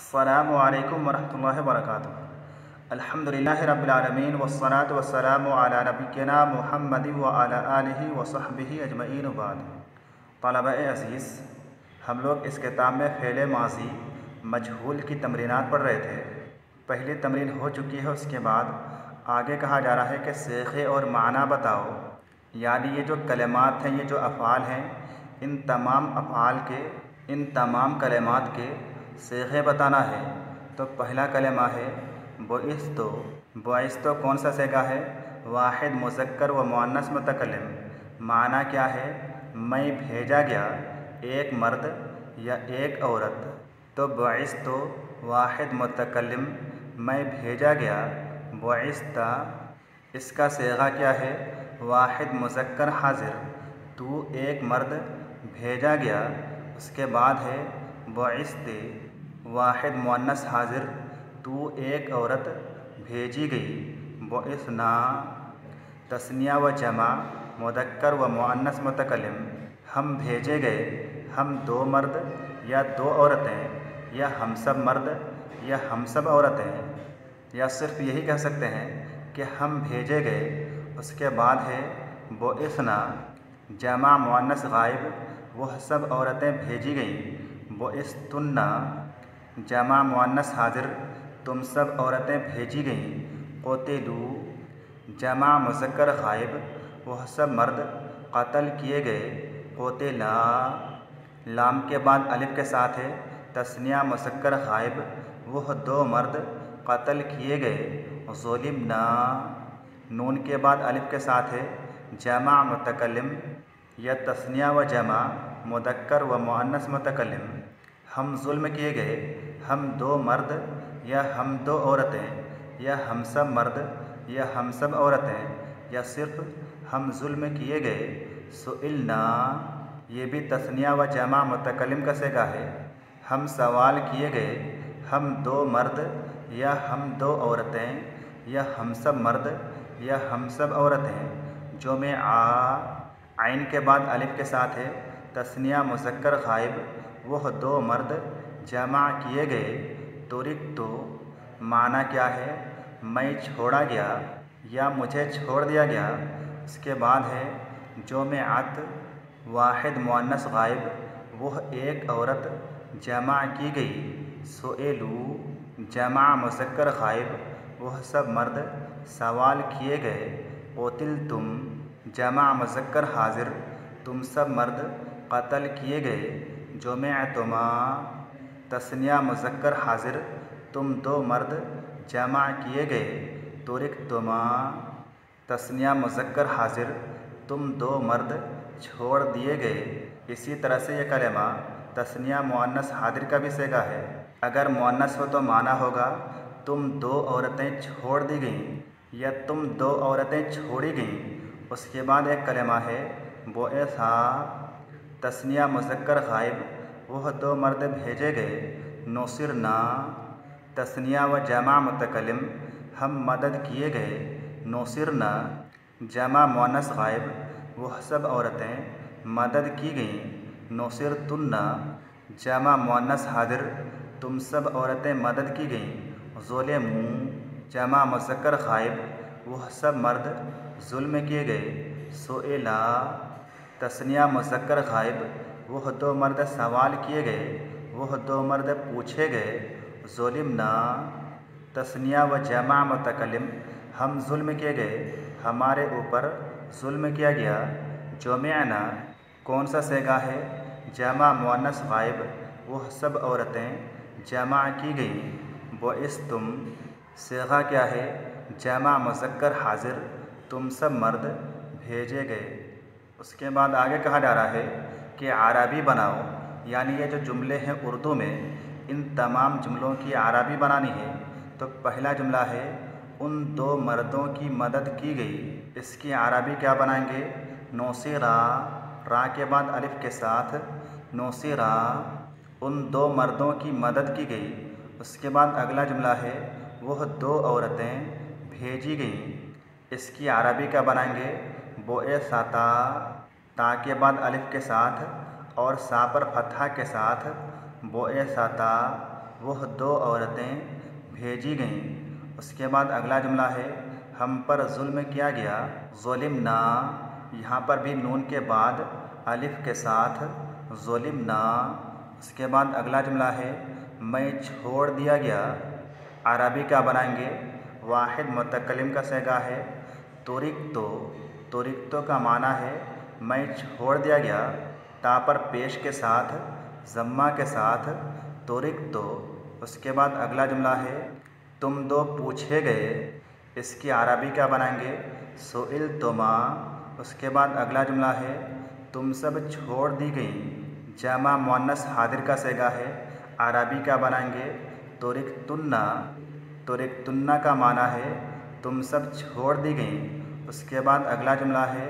अस्सलामु अलैकुम वरहमतुल्लाहि वबरकातुहू। अल्हम्दुलिल्लाहि रब्बिल आलमीन वस्सलातु वस्सलामु अला नबिय्यिना मुहम्मदिन व अला आलिहि व सहबिहि अजमईन बाद। तलबा-ए अज़ीज़, हम लोग इस किताब में फ़ेल माज़ी मजहूल की तमरीनात पढ़ रहे थे। पहली तमरीन हो चुकी है, उसके बाद आगे कहा जा रहा है कि सीग़े और माना बताओ। यानी ये जो कलिमात हैं, ये जो अफ़आल हैं, इन तमाम कलिमात के सीग़े बताना है। तो पहला कलिमा है बुइस्तु। बुइस्तु कौन सा सीगा है? वाहिद मुज़क्कर व मुअन्नस मुतकल्लिम। माना क्या है? मैं भेजा गया, एक मर्द या एक औरत। तो बुइस्तु वाहिद मुतकल्लिम, मैं भेजा गया। बुइस्ता, इसका सीगा क्या है? वाहिद मुज़क्कर हाज़िर, तू एक मर्द भेजा गया। उसके बाद है बुइस्ती वाहिद मुअन्नस हाज़िर, तू एक औरत भेजी गई। बुइस्ना तस्निया व जमा मुज़क्कर व मुअन्नस मुतकल्लिम, हम भेजे गए। हम दो मर्द या दो औरतें, या हम सब मर्द या हम सब औरतें, या सिर्फ यही कह सकते हैं कि हम भेजे गए। उसके बाद है बुइस्ना जमा मुअन्नस गायब, वह सब औरतें भेजी गईं। बुइस्तुन्ना जमा मुअन्नस हाज़िर, तुम सब औरतें भेजी गईं। क़ुतिलू जमा मुज़क्कर गायब, वह सब मर्द क़त्ल किए गए। क़ुतिला लाम के बाद अलिफ के साथ है तस्निया मुज़क्कर गायब, वह दो मर्द क़त्ल किए गए। ज़ुलिमना नून के बाद अलिफ के साथ है जमा मुतकल्लिम या तस्निया व जमा मुज़क्कर व मुअन्नस मुतकल्लिम, हम जुल्म किए गए। हम दो मर्द या हम दो औरतें, या हम सब मर्द या हम सब औरतें, या सिर्फ हम जुल्म किए गए। सुइलना, ये भी तस्निया व जमा मुतकल्लिम का सीगा है। हम सवाल किए गए। हम दो मर्द या हम दो औरतें, या हम सब मर्द या हम सब औरतें। जो में आइन के बाद अलिफ के साथ है तस्निया मुज़क्कर गायब, वह दो मर्द जमा किए गए। तुरिकतु माना क्या है? मैं छोड़ा गया या मुझे छोड़ दिया गया। उसके बाद है जो में आत वाहिद मुअन्नस गायब, वह एक औरत जमा की गई। सुएलू जमा मुज़क्कर गायब, वह सब मर्द सवाल किए गए। क़ुतिलतुम जमा मुज़क्कर हाज़िर, तुम सब मर्द क़त्ल किए गए। जो में तुमा तस्निया मुज़क्कर हाज़िर, तुम दो मर्द जमा किए गए। तुरिकतुमा तस्निया मुज़क्कर हाज़िर, तुम दो मर्द छोड़ दिए गए। इसी तरह से यह कलिमा तस्निया मुअन्नस हाज़िर का भी सीगा है। अगर मुअन्नस हो तो माना होगा तुम दो औरतें छोड़ दी गईं, या तुम दो औरतें छोड़ी गईं। उसके बाद एक कलिमा है बुइसा तस्निया मुज़क्कर गायब, वह दो मर्द भेजे गए। नुसिरना तस्निया व जमा मुतकल्लिम, हम मदद किए गए। नुसिरना जमा मुअन्नस गायब, वह सब औरतें मदद की गईं। नुसिरतुन्ना जमा मुअन्नस हाज़िर, तुम सब औरतें मदद की गईं। ज़ुलिमू जमा मुज़क्कर गायब, वह सब मर्द जुल्म किए गए। सुइला तस्निया मुज़क्कर गायब, वह दो मर्द सवाल किए गए। वह दो मर्द पूछे गए। ज़ुलिमना तस्निया व जमा मुतकल्लिम, हम जुल्म किए गए, हमारे ऊपर जुल्म किया गया। जुमिअना कौन सा सीगा है? जमा मुअन्नस गायब, वह सब औरतें जमा की गईं। बुइस्तुम सीगा क्या है? जमा मुज़क्कर हाज़िर, तुम सब मर्द भेजे गए। उसके बाद आगे कहा जा रहा है कि अरबी बनाओ। यानी ये जो जुमले हैं उर्दू में, इन तमाम जुमलों की अरबी बनानी है। तो पहला जुमला है उन दो मर्दों की मदद की गई। इसकी अरबी क्या बनाएंगे? नौसिरा, रा के बाद अलिफ के साथ नौसिरा, उन दो मर्दों की मदद की गई। उसके बाद अगला जुमला है वह दो औरतें भेजी गईं। इसकी अरबी क्या बनाएंगे? बुइसाता, ता के बाद अलिफ के साथ और सा पर फतहा के साथ बुइसाता, वह 2 औरतें भेजी गईं। उसके बाद अगला जुमला है हम पर जुल्म किया गया। ज़ुलिमना, यहाँ पर भी नून के बाद अलिफ के साथ ज़ुलिमना। उसके बाद अगला जुमला है मैं छोड़ दिया गया। अरबी का बनाएंगे, वाहिद मुतकल्लिम का सेगा है तुरिक्तो। तुरिक्तो का माना है मैं छोड़ दिया गया। ता पर पेश के साथ ज़म्मा के साथ तुरिक्तो। उसके बाद अगला जुमला है तुम 2 पूछे गए। इसकी अरबी का बनाएंगे सुइल तुमा। उसके बाद अगला जुमला है तुम सब छोड़ दी गई। जमा मुअन्नस हादिर का सेगा है। अरबी का बनाएंगे तुरिक्तुन्ना। तुरिक्तुन्ना का माना है तुम सब छोड़ दी गई। उसके बाद अगला जुमला है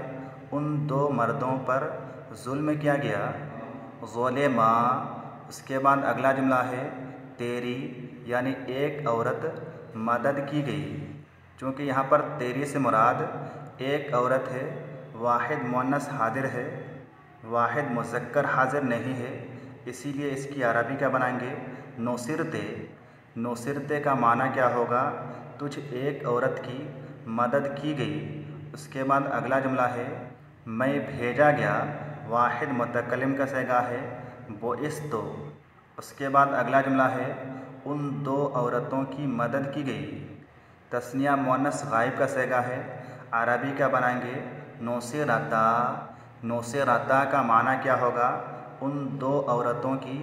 उन 2 मर्दों पर जुल्म किया गया। ज़ुलिमा। उसके बाद अगला जुमला है तेरी यानी एक औरत मदद की गई। चूँकि यहाँ पर तेरी से मुराद एक औरत है, वाहिद मुअन्नस हादिर है, वाहिद मुज़क्कर हाजिर नहीं है, इसीलिए इसकी अरबी का बनाएंगे नुसिरते। नुसिरते का माना क्या होगा, तुझ एक औरत की मदद की गई। उसके बाद अगला जुमला है मैं भेजा गया। वाहिद मुतकल्लिम का सेगा है बुइस्तो। उसके बाद अगला जुमला है उन 2 औरतों की मदद की गई। तस्निया मुअन्नस गायब का सेगा है। अरबी का बनाएंगे नोसिरता। नोसिरता का माना क्या होगा, उन 2 औरतों की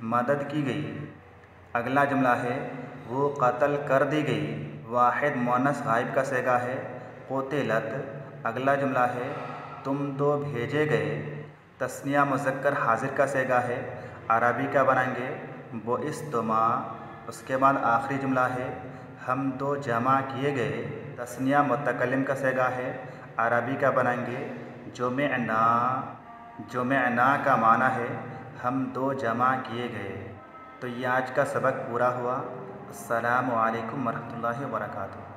मदद की गई। अगला जुमला है वो कत्ल कर दी गई। वाहिद मुअन्नस गायब का सेगा है कुतिलत। अगला जुमला है तुम 2 भेजे गए। तस्निया मुज़क्कर हाजिर का सेगा है। अरबी का बनाएंगे बुइस्तुमा। उसके बाद आखिरी जुमला है हम 2 जमा किए गए। तस्निया मुतकल्लिम का सेगा है। अरबी का बनाएंगे जुमिअना। जुमिअना का माना है हम 2 जमा किए गए। तो ये आज का सबक पूरा हुआ। अस्सलामु अलैकुम वरहमतुल्लाहि वबरकातुहू।